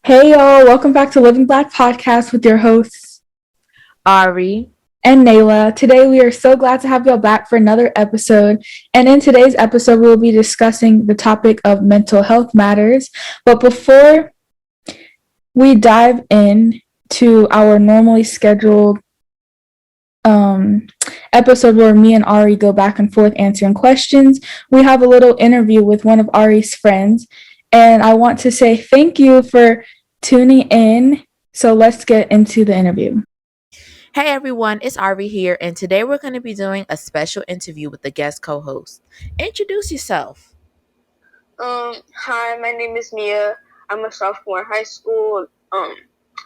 Hey y'all, welcome back to Living Black Podcast with your hosts Ari. and Nayla. Today we are so glad to have y'all back for another episode. And in today's episode, we'll be discussing the topic of mental health matters. But before we dive in to our normally scheduled um, episode where me and Ari go back and forth answering questions, we have a little interview with one of Ari's friends. And I want to say thank you for tuning in. So let's get into the interview. Hey everyone, it's Ari here, and today we're going to be doing a special interview with the guest co host. Introduce yourself. Hi, my name is Mia. I'm a sophomore in high school. I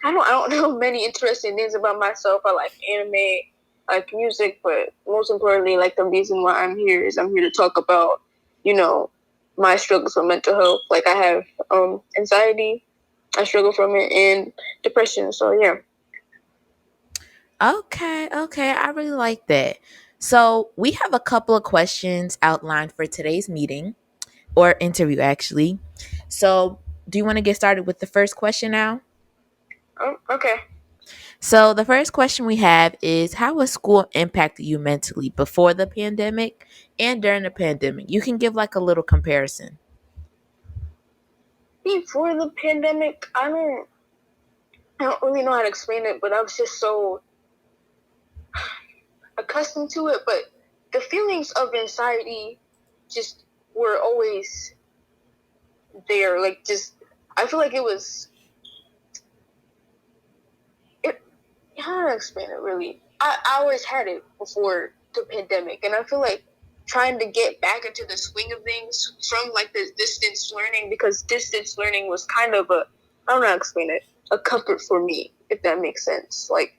don't know many interesting things about myself. I like anime, I like music, but most importantly, like the reason why I'm here is I'm here to talk about, you know, my struggles with mental health. Like I have anxiety, I struggle from it, and depression. So yeah. Okay, I really like that. So, we have a couple of questions outlined for today's meeting or interview, actually. So, do you want to get started with the first question now? Okay. So, the first question we have is: how has school impacted you mentally before the pandemic and during the pandemic? You can give like a little comparison. Before the pandemic, I don't really know how to explain it, but I was just so accustomed to it, but the feelings of anxiety just were always there. Like, just, I feel like it was, it, how to explain it really? I always had it before the pandemic, and I feel like trying to get back into the swing of things from like the distance learning, because distance learning was kind of I don't know how to explain it, a comfort for me, if that makes sense. Like,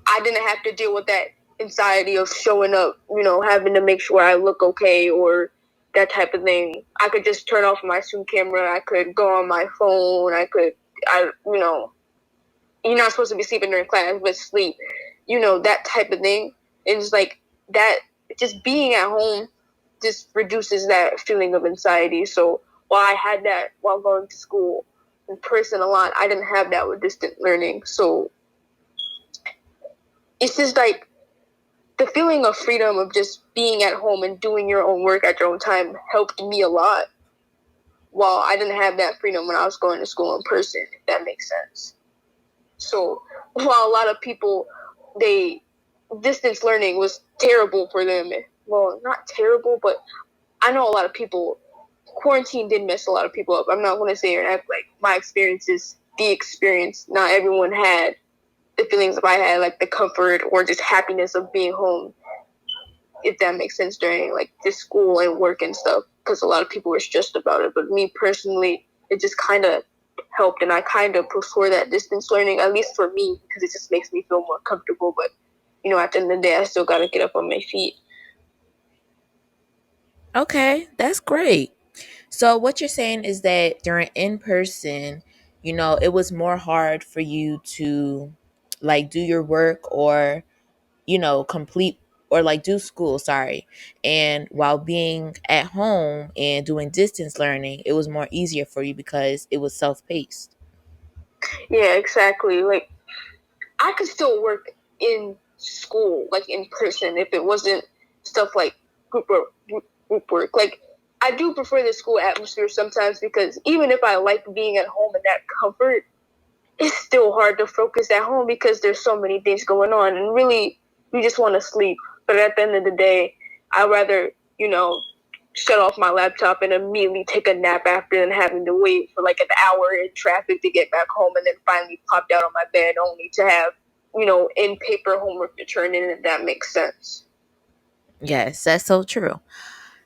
I didn't have to deal with that anxiety of showing up, having to make sure I look okay or that type of thing. I could just turn off my Zoom camera. I could go on my phone. You're not supposed to be sleeping during class, but sleep, that type of thing. It's like that, just being at home just reduces that feeling of anxiety. So while I had that while going to school in person a lot, I didn't have that with distant learning. So it's just like the feeling of freedom of just being at home and doing your own work at your own time helped me a lot. While I didn't have that freedom when I was going to school in person, if that makes sense. So while a lot of people, they distance learning was terrible for them. Well, not terrible, but I know a lot of people. Quarantine did mess a lot of people up. I'm not going to say or act like my experience is the experience. Not everyone had the feelings that I had, like the comfort or just happiness of being home, if that makes sense, during like this school and work and stuff, because a lot of people were stressed about it. But me personally, it just kind of helped, and I kind of prefer that distance learning, at least for me, because it just makes me feel more comfortable. But at the end of the day, I still got to get up on my feet. Okay, that's great. So what you're saying is that during in person, it was more hard for you to like do your work or, complete or like do school, sorry. And while being at home and doing distance learning, it was more easier for you because it was self-paced. Yeah, exactly. Like, I could still work in school, like in person, if it wasn't stuff like group work. Like, I do prefer the school atmosphere sometimes, because even if I like being at home and that comfort, it's still hard to focus at home because there's so many things going on, and really you just want to sleep. But at the end of the day, I'd rather, shut off my laptop and immediately take a nap after than having to wait for like an hour in traffic to get back home and then finally popped out on my bed only to have, in paper homework to turn in, if that makes sense. Yes, that's so true.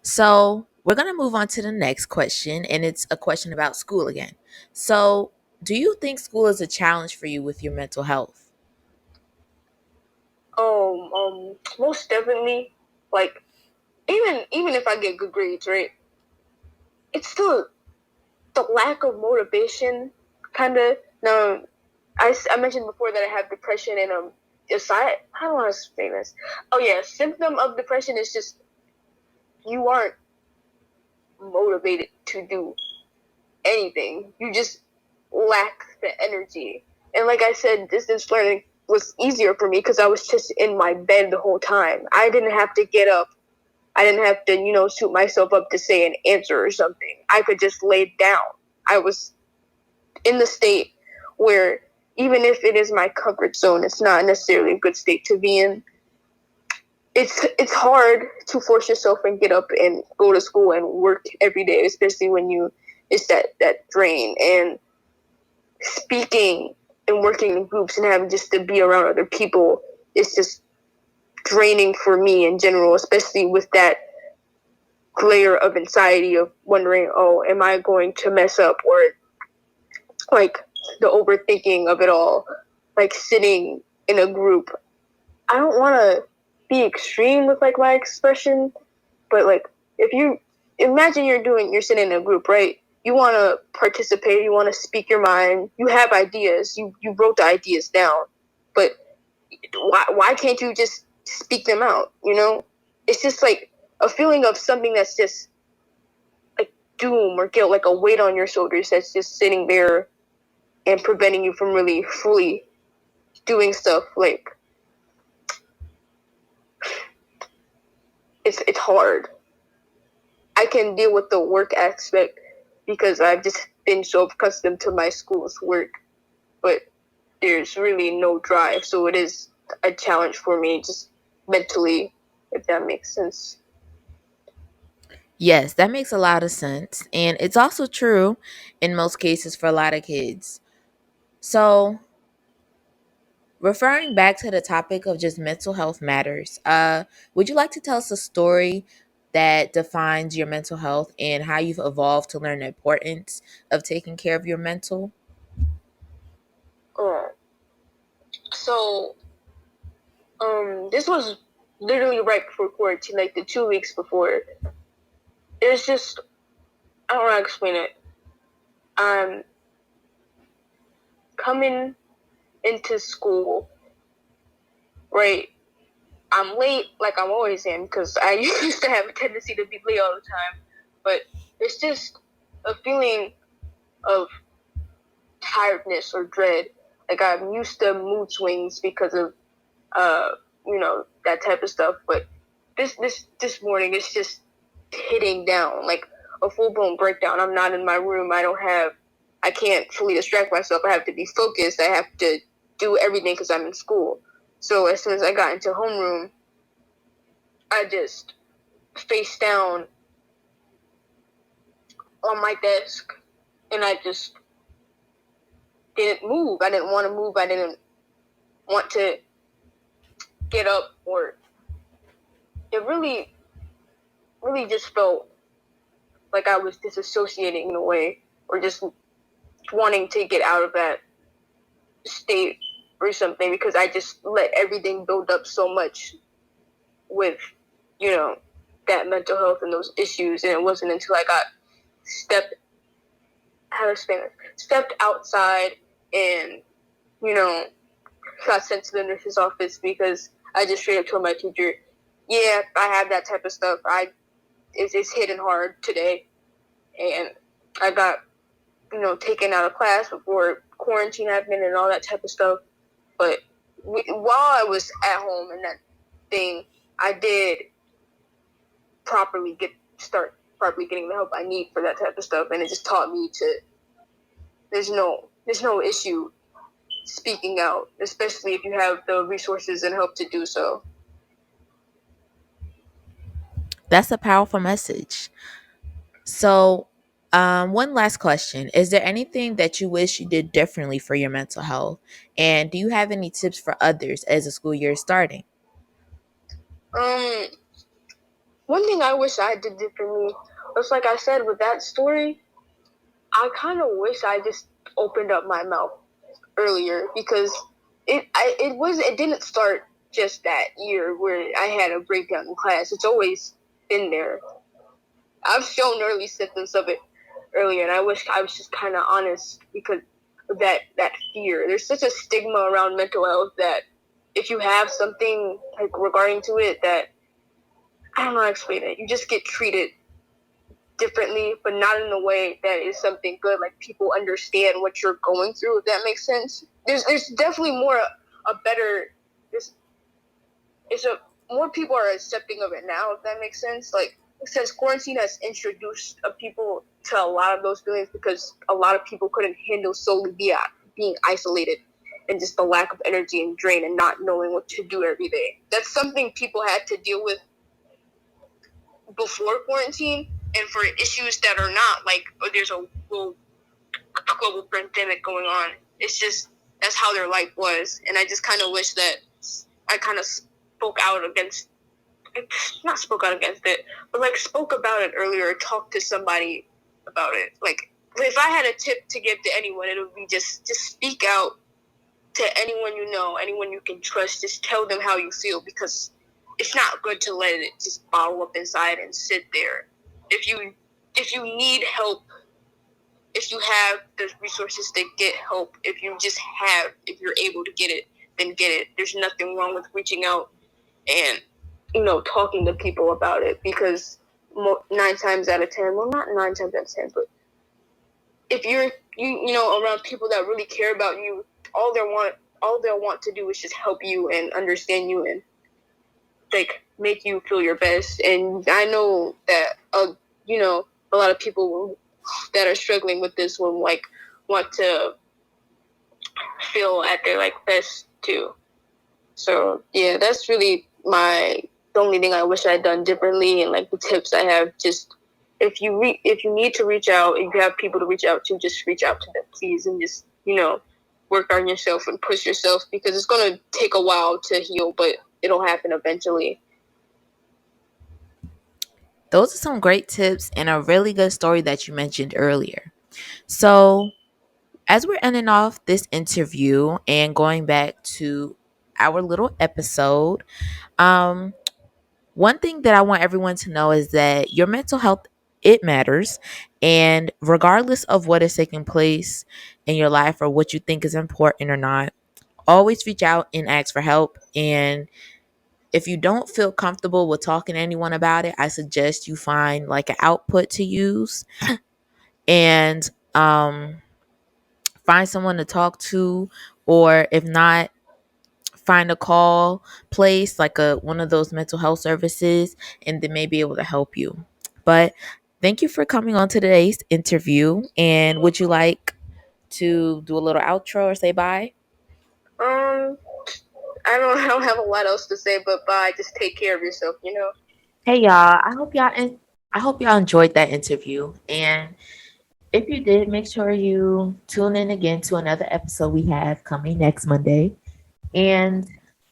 So we're going to move on to the next question, and it's a question about school again. So, do you think school is a challenge for you with your mental health? Most definitely. Like, even if I get good grades, right? It's still the lack of motivation, kind of. Now, I mentioned before that I have depression, and aside, I don't want to say this. Oh yeah, symptom of depression is just you aren't motivated to do anything. You just lack the energy. And like I said, distance learning was easier for me because I was just in my bed the whole time. I didn't have to get up. I didn't have to, suit myself up to say an answer or something. I could just lay down. I was in the state where even if it is my comfort zone, it's not necessarily a good state to be in. It's hard to force yourself and get up and go to school and work every day, especially when it's that drain. And speaking and working in groups and having just to be around other people is just draining for me in general, especially with that layer of anxiety of wondering, oh, am I going to mess up? Or like the overthinking of it all, like sitting in a group. I don't want to be extreme with like my expression, but like if you imagine you're sitting in a group, right? You want to participate, you want to speak your mind, you have ideas, you wrote the ideas down, but why can't you just speak them out? It's just like a feeling of something that's just like doom or guilt, like a weight on your shoulders that's just sitting there and preventing you from really fully doing stuff. Like it's hard. I can deal with the work aspect because I've just been so accustomed to my school's work, but there's really no drive, so it is a challenge for me just mentally, if that makes sense. Yes, that makes a lot of sense. And it's also true in most cases for a lot of kids. So, referring back to the topic of just mental health matters, would you like to tell us a story that defines your mental health and how you've evolved to learn the importance of taking care of your mental? Uh, so, this was literally right before quarantine, like the 2 weeks before. It's just, I don't know how to explain it. I'm coming into school, right? I'm late, like I'm always am, because I used to have a tendency to be late all the time. But it's just a feeling of tiredness or dread. Like I'm used to mood swings because of uh, that type of stuff. But this morning it's just hitting down, like a full blown breakdown. I'm not in my room. I can't fully distract myself. I have to be focused. I have to do everything because I'm in school. So as soon as I got into homeroom, I just face down on my desk and I just didn't move. I didn't want to move. I didn't want to get up, or it really, really just felt like I was disassociating in a way, or just wanting to get out of that state or something, because I just let everything build up so much with, that mental health and those issues. And it wasn't until I got stepped, how to explain it, stepped outside and, you know, got sent to the nurse's office, because I just straight up told my teacher, yeah, I have that type of stuff. It's hitting hard today. And I got, taken out of class before quarantine happened and all that type of stuff. But while I was at home and that thing, I did start properly getting the help I need for that type of stuff. And it just taught me there's no issue speaking out, especially if you have the resources and help to do so. That's a powerful message. So, one last question. Is there anything that you wish you did differently for your mental health? And do you have any tips for others as the school year is starting? Um, One thing I wish I did differently was, like I said, with that story, I kind of wish I just opened up my mouth earlier, because it didn't start just that year where I had a breakdown in class. It's always been there. I've shown early symptoms of it earlier, and I wish I was just kind of honest, because of that fear. There's such a stigma around mental health that if you have something like regarding to it, that I don't know how to explain it, you just get treated differently, but not in a way that is something good. Like people understand what you're going through, if that makes sense. There's definitely more a better. More people are accepting of it now, if that makes sense. Like since quarantine has introduced people to a lot of those feelings, because a lot of people couldn't handle solely being isolated and just the lack of energy and drain and not knowing what to do every day. That's something people had to deal with before quarantine, and for issues that are not like, oh, there's a global pandemic going on. It's just that's how their life was, and I just kind of wish that I kind of not spoke out against it, but like spoke about it earlier, or talked to somebody about it. Like if I had a tip to give to anyone, it would be just speak out to anyone you know, anyone you can trust. Just tell them how you feel, because it's not good to let it just bottle up inside and sit there. If you need help, if you have the resources to get help, if you're able to get it, then get it. There's nothing wrong with reaching out and talking to people about it, because 9 times out of 10, well, not 9 times out of 10, but if you're around people that really care about you, all they'll want to do is just help you and understand you and like make you feel your best. And I know that a lot of people that are struggling with this will like want to feel at their like best too. So yeah, that's really the only thing I wish I'd done differently, and like the tips I have. Just if you need to reach out, if you have people to reach out to, just reach out to them, please, and just work on yourself and push yourself, because it's gonna take a while to heal, but it'll happen eventually. Those are some great tips and a really good story that you mentioned earlier. So, as we're ending off this interview and going back to our little episode, um, one thing that I want everyone to know is that your mental health, it matters. And regardless of what is taking place in your life or what you think is important or not, always reach out and ask for help. And if you don't feel comfortable with talking to anyone about it, I suggest you find like an output to use and find someone to talk to, or if not, find a call place like a one of those mental health services, and they may be able to help you. But thank you for coming on to today's interview. And would you like to do a little outro or say bye? Um, I don't have a lot else to say, but bye. Just take care of yourself. Hey y'all, I hope y'all enjoyed that interview. And if you did, make sure you tune in again to another episode we have coming next Monday. And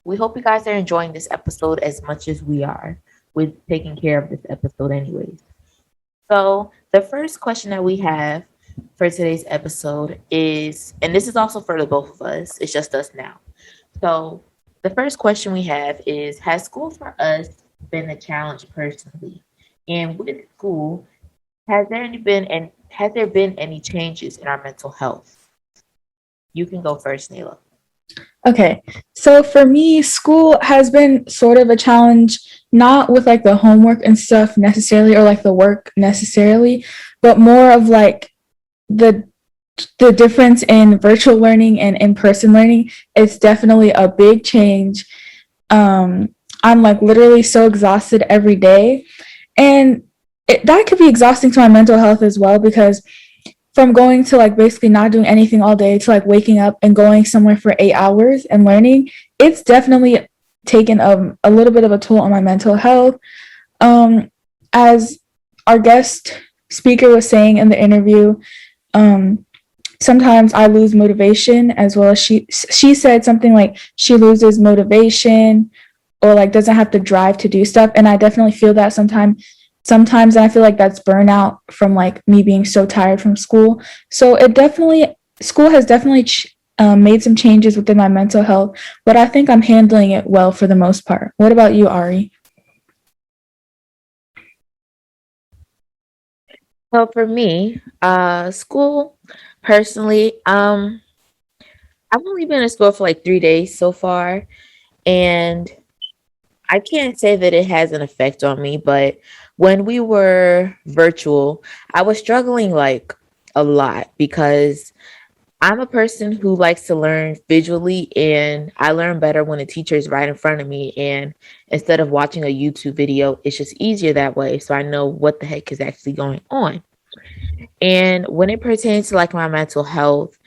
we hope you guys are enjoying this episode as much as we are with taking care of this episode, anyways. So, the first question that we have for today's episode is, and this is also for the both of us, it's just us now. So, the first question we have is, has school for us been a challenge personally? And with school, has there been any changes in our mental health? You can go first, Nayla. Okay, so for me, school has been sort of a challenge, not with like the homework and stuff necessarily, or like the work necessarily, but more of like the the difference in virtual learning and in-person learning. It's definitely a big change. I'm like literally so exhausted every day, and that could be exhausting to my mental health as well, because from going to like basically not doing anything all day to like waking up and going somewhere for 8 hours and learning, it's definitely taken a little bit of a toll on my mental health. As our guest speaker was saying in the interview, um, sometimes I lose motivation as well. As she said something like she loses motivation or like doesn't have the drive to do stuff, and I definitely feel that sometimes, and I feel like that's burnout from like me being so tired from school. So school has definitely made some changes within my mental health, but I think I'm handling it well for the most part. What about you, Ari? So for me, school personally, I've only been in school for like 3 days so far, and I can't say that it has an effect on me, but when we were virtual, I was struggling like a lot because I'm a person who likes to learn visually, and I learn better when a teacher is right in front of me. And instead of watching a YouTube video, it's just easier that way. So I know what the heck is actually going on. And when it pertains to like my mental health,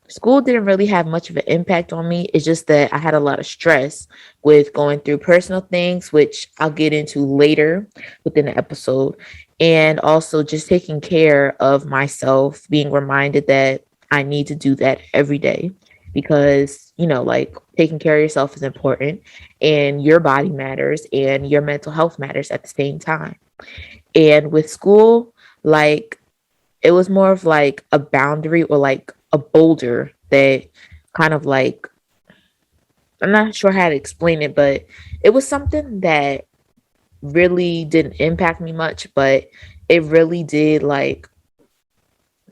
school didn't really have much of an impact on me. It's just that I had a lot of stress with going through personal things, which I'll get into later within the episode. And also just taking care of myself, being reminded that I need to do that every day because, like taking care of yourself is important and your body matters and your mental health matters at the same time. And with school, like it was more of like a boundary or like a boulder that kind of like, I'm not sure how to explain it, but it was something that really didn't impact me much, but it really did like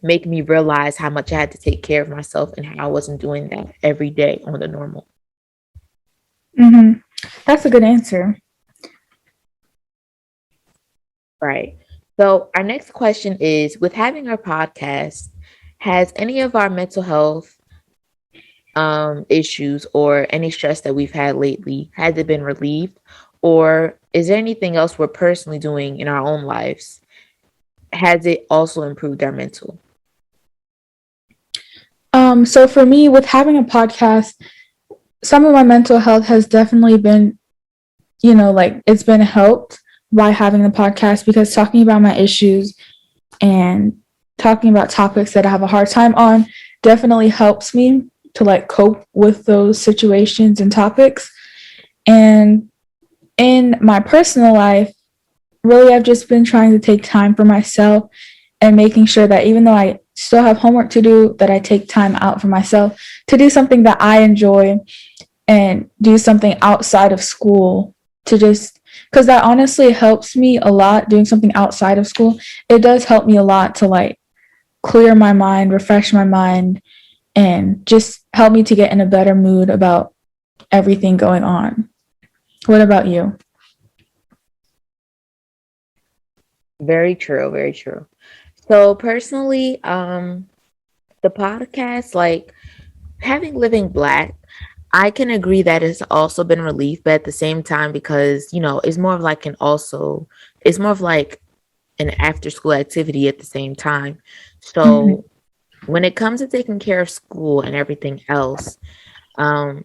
make me realize how much I had to take care of myself and how I wasn't doing that every day on the normal. Mm-hmm. That's a good answer. Right. So our next question is, with having our podcast, has any of our mental health issues or any stress that we've had lately, has it been relieved? Or is there anything else we're personally doing in our own lives? Has it also improved our mental? So for me, with having a podcast, some of my mental health has definitely been, like it's been helped by having a podcast because talking about my issues and talking about topics that I have a hard time on definitely helps me to like cope with those situations and topics. And in my personal life, really, I've just been trying to take time for myself and making sure that even though I still have homework to do, that I take time out for myself to do something that I enjoy and do something outside of school to just because that honestly helps me a lot doing something outside of school. It does help me a lot to like clear my mind, refresh my mind, and just help me to get in a better mood about everything going on. What about you? Very true, very true. So personally, the podcast, like having Living Black, I can agree that it's also been relief, but at the same time, because it's more of like it's more of like an after school activity at the same time. Mm-hmm. So when it comes to taking care of school and everything else, um,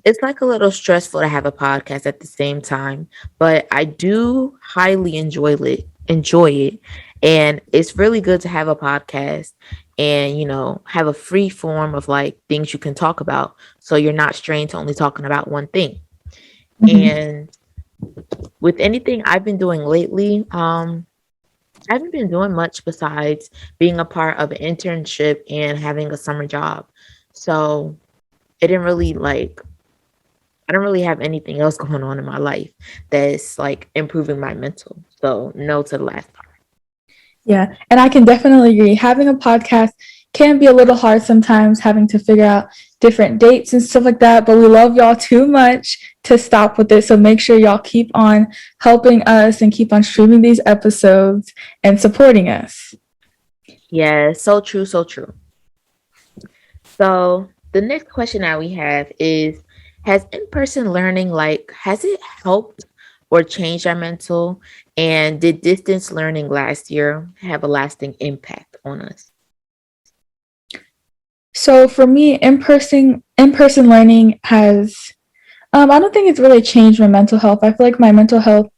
it's like a little stressful to have a podcast at the same time, but I do highly enjoy it. And it's really good to have a podcast and, have a free form of like things you can talk about. So you're not strained to only talking about one thing. Mm-hmm. And with anything I've been doing lately, I haven't been doing much besides being a part of an internship and having a summer job. So it didn't really like I don't really have anything else going on in my life that's like improving my mental. So no to the last part. Yeah, and I can definitely agree. Having a podcast can be a little hard sometimes, having to figure out different dates and stuff like that. But we love y'all too much to stop with it. So make sure y'all keep on helping us and keep on streaming these episodes and supporting us. Yeah, so true, so true. So the next question that we have is, has in-person learning has it helped or changed our mental? And did distance learning last year have a lasting impact on us? So for me, in person learning has I don't think it's really changed my mental health. I feel like my mental health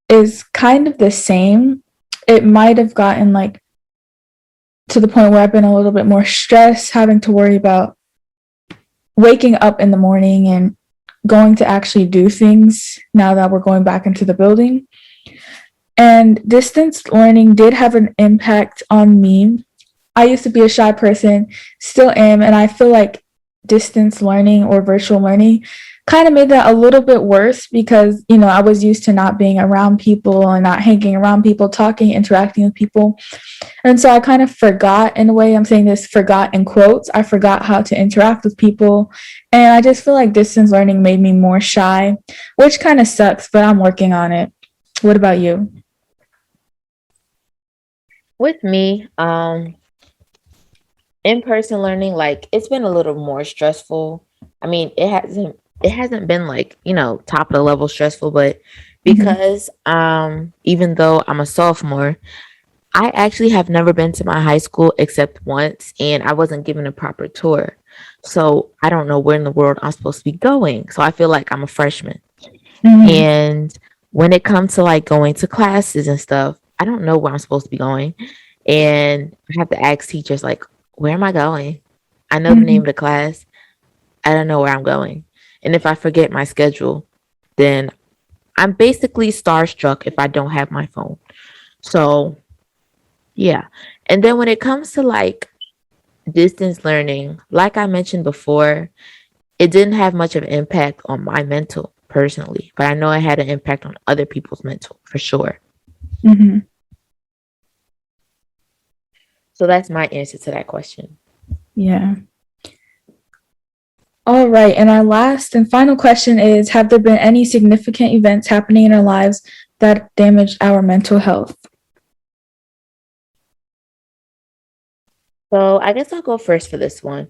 is kind of the same. It might have gotten like to the point where I've been a little bit more stressed, having to worry about waking up in the morning and going to actually do things now that we're going back into the building. And distance learning did have an impact on me. I used to be a shy person, still am, and I feel like distance learning or virtual learning kind of made that a little bit worse because, I was used to not being around people and not hanging around people, talking, interacting with people. And so I kind of forgot, in a way, I'm saying this forgot in quotes, I forgot how to interact with people. And I just feel like distance learning made me more shy, which kind of sucks, but I'm working on it. What about you? With me, in-person learning, like it's been a little more stressful. I mean, it hasn't been like, top of the level stressful, but Mm-hmm. because even though I'm a sophomore, I actually have never been to my high school except once, and I wasn't given a proper tour. So I don't know where in the world I'm supposed to be going. So I feel like I'm a freshman. Mm-hmm. And when it comes to like going to classes and stuff, I don't know where I'm supposed to be going. And I have to ask teachers, like, where am I going? I know the name Mm-hmm. of the class. I don't know where I'm going. And if I forget my schedule, then I'm basically starstruck if I don't have my phone. So, yeah. And then when it comes to like distance learning, like I mentioned before, it didn't have much of an impact on my mental personally, but I know it had an impact on other people's mental for sure. Mm-hmm. So that's my answer to that question. Yeah. All right. And our last and final question is: have there been any significant events happening in our lives that damaged our mental health? So I guess I'll go first for this one.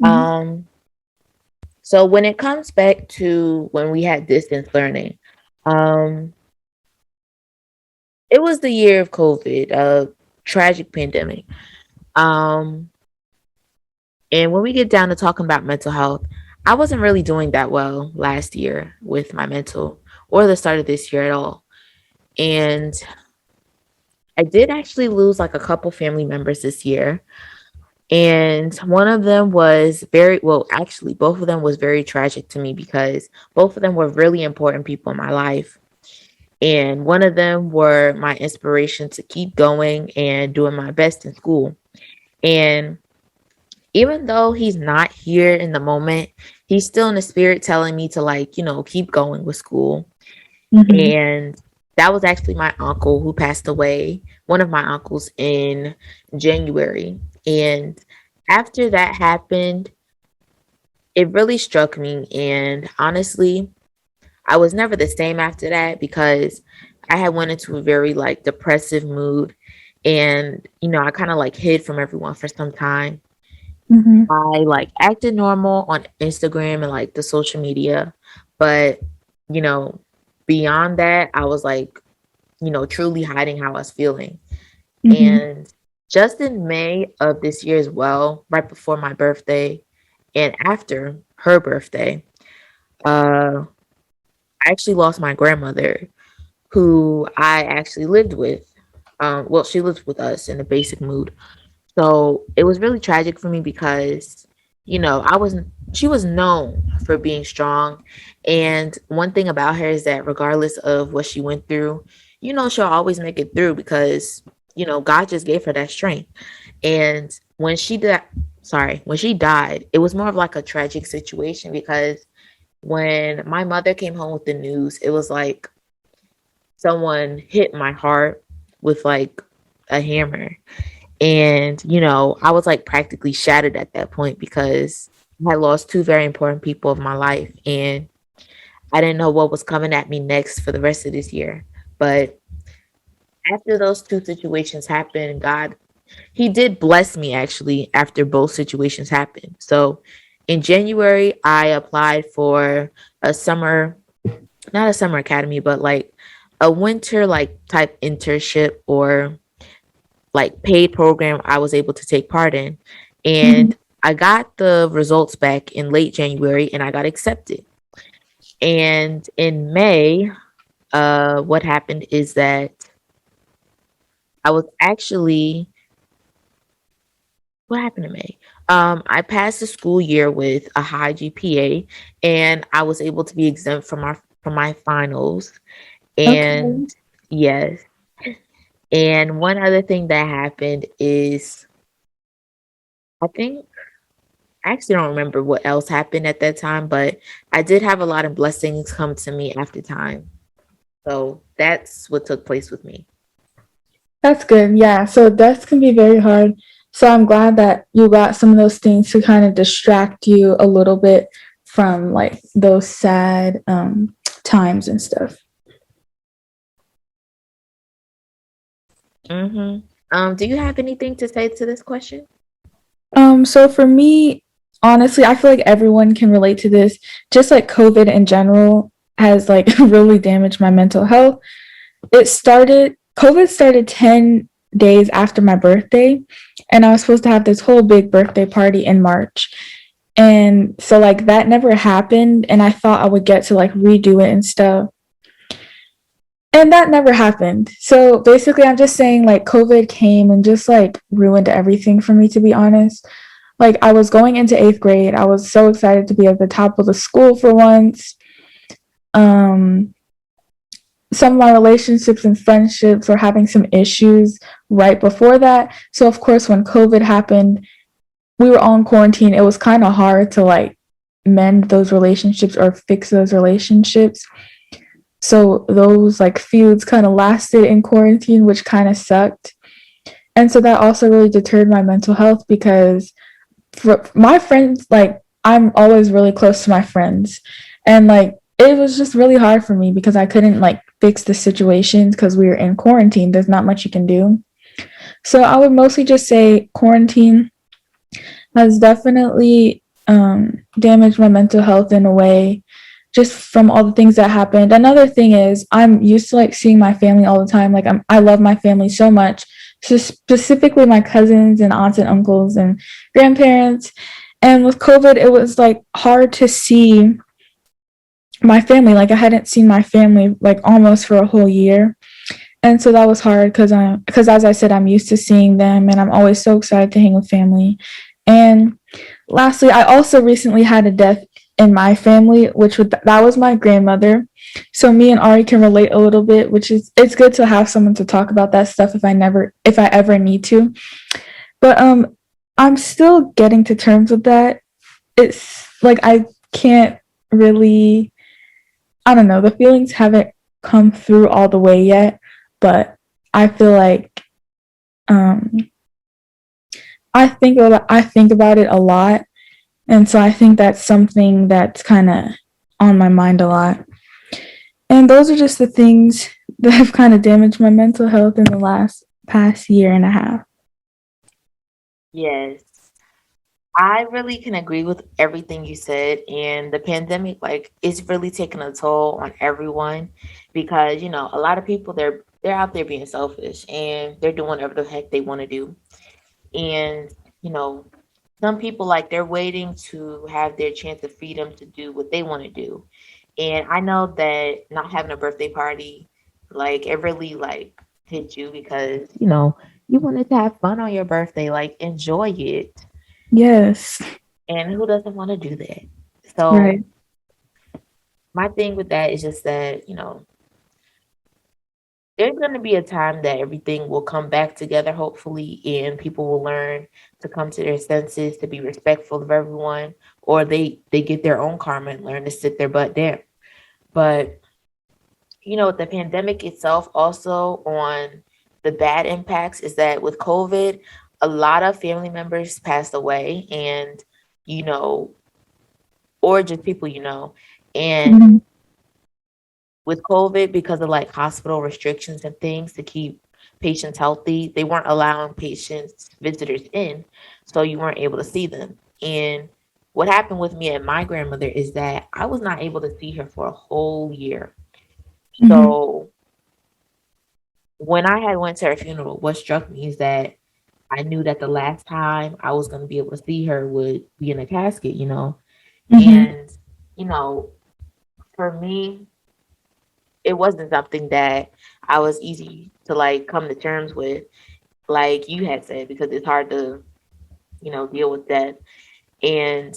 Mm-hmm. Um, so when it comes back to when we had distance learning, um, it was the year of COVID, a tragic pandemic. Um, and when we get down to talking about mental health, I wasn't really doing that well last year with my mental or the start of this year at all. And I did actually lose like a couple family members this year. And one of them was very, well, actually, both of them was very tragic to me because both of them were really important people in my life. And one of them were my inspiration to keep going and doing my best in school. And even though he's not here in the moment, he's still in the spirit telling me to like, keep going with school. Mm-hmm. And that was actually my uncle who passed away, one of my uncles in January. And after that happened, it really struck me. And honestly, I was never the same after that because I had went into a very like depressive mood. And, I kind of like hid from everyone for some time. Mm-hmm. I like acted normal on Instagram and like the social media. But, you know, beyond that, I was like, truly hiding how I was feeling. Mm-hmm. And just in May of this year as well, right before my birthday and after her birthday, I actually lost my grandmother, who I actually lived with. Well, she lived with us in a basic mood. So it was really tragic for me because, I wasn't, she was known for being strong. And one thing about her is that regardless of what she went through, she'll always make it through because, God just gave her that strength. And when she died, it was more of like a tragic situation because when my mother came home with the news, it was like someone hit my heart with like a hammer. And, I was like practically shattered at that point because I had lost two very important people of my life and I didn't know what was coming at me next for the rest of this year. But after those two situations happened, God, He did bless me actually after both situations happened. So in January, I applied for a summer, not a summer academy, but like a winter like type internship or like paid program I was able to take part in. Mm-hmm. And I got the results back in late January and I got accepted. And in May, what happened is that I was actually what happened in May? I passed the school year with a high GPA and I was able to be exempt from my finals. And Okay. yes. And one other thing that happened is I think I actually don't remember what else happened at that time, but I did have a lot of blessings come to me after time. So that's what took place with me. That's good. Yeah. So death can be very hard. So I'm glad that you got some of those things to kind of distract you a little bit from like those sad times and stuff. Do you have anything to say to this question? So for me, honestly, I feel like everyone can relate to this. Just like COVID in general has like really damaged my mental health. COVID started 10 days after my birthday, and I was supposed to have this whole big birthday party in March. And so like that never happened, and I thought I would get to like redo it and stuff. And that never happened. So basically I'm just saying like COVID came and just like ruined everything for me, to be honest. Like I was going into 8th grade. I was so excited to be at the top of the school for once. Um some of my relationships and friendships were having some issues right before that. So of course when COVID happened, we were all in quarantine. It was kind of hard to like mend those relationships or fix those relationships. So those like feuds kind of lasted in quarantine, which kind of sucked. And so that also really deterred my mental health because for my friends, like I'm always really close to my friends. And like it was just really hard for me because I couldn't like fix the situations because we were in quarantine. There's not much you can do. So I would mostly just say quarantine has definitely damaged my mental health in a way just from all the things that happened. Another thing is I'm used to like seeing my family all the time. Like I love my family so much. So specifically my cousins and aunts and uncles and grandparents. And with COVID, it was like hard to see my family. Like I hadn't seen my family like almost for a whole year. And so that was hard because as I said, I'm used to seeing them and I'm always so excited to hang with family. And lastly, I also recently had a death in my family, that was my grandmother. So me and Ari can relate a little bit, which is it's good to have someone to talk about that stuff if I ever need to. But I'm still getting to terms with that. It's like I can't really, I don't know, the feelings haven't come through all the way yet, but I feel like um I think about it a lot. And so I think that's something that's kind of on my mind a lot. And those are just the things that have kind of damaged my mental health in the last past year and a half. Yes. I really can agree with everything you said. And the pandemic, like, it's really taking a toll on everyone because, a lot of people they're out there being selfish and they're doing whatever the heck they want to do. And, you know, some people like they're waiting to have their chance of freedom to do what they want to do. And I know that not having a birthday party, like it really like hit you because, you wanted to have fun on your birthday, like enjoy it. Yes. And who doesn't want to do that? So Right. my thing with that is just that, there's going to be a time that everything will come back together, hopefully, and people will learn to come to their senses, to be respectful of everyone, or they get their own karma and learn to sit their butt down. But the pandemic itself also on the bad impacts is that with COVID, a lot of family members passed away, and you know, or just people and Mhm. with COVID, because of like hospital restrictions and things to keep patients healthy, they weren't allowing patients, visitors in, so you weren't able to see them. And what happened with me and my grandmother is that I was not able to see her for a whole year. Mhm. So when I had went to her funeral, what struck me is that I knew that the last time I was going to be able to see her would be in a casket. Mhm. And, you know, for me, it wasn't something that I was easy to like come to terms with, like you had said, because it's hard to, deal with that. And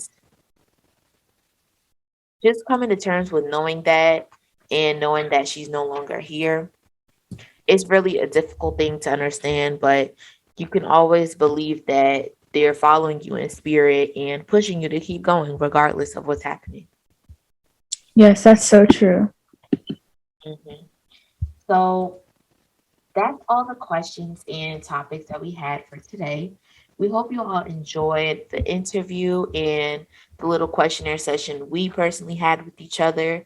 just coming to terms with knowing that and knowing that she's no longer here, it's really a difficult thing to understand, but you can always believe that they're following you in spirit and pushing you to keep going regardless of what's happening. Yes, that's so true. Mm-hmm. So that's all the questions and topics that we had for today. We hope you all enjoyed the interview and the little questionnaire session we personally had with each other.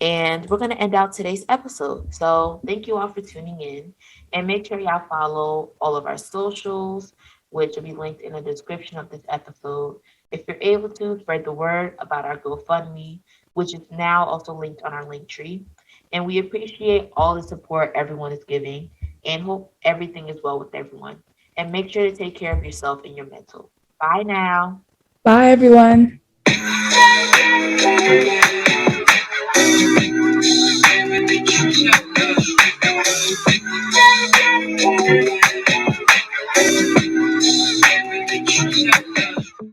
And we're going to end out today's episode. So thank you all for tuning in. And make sure y'all follow all of our socials, which will be linked in the description of this episode. If you're able to, spread the word about our GoFundMe, which is now also linked on our link tree. And we appreciate all the support everyone is giving and hope everything is well with everyone. And make sure to take care of yourself and your mental. Bye now. Bye, everyone.